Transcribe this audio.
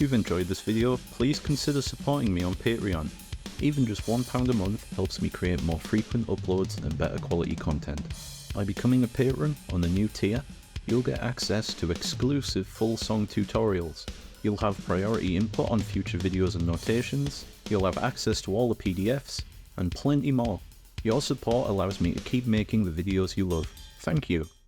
you've enjoyed this video, please consider supporting me on Patreon. Even just £1 a month helps me create more frequent uploads and better quality content. By becoming a patron on the new tier, you'll get access to exclusive full song tutorials. You'll have priority input on future videos and notations, you'll have access to all the PDFs, and plenty more. Your support allows me to keep making the videos you love. Thank you.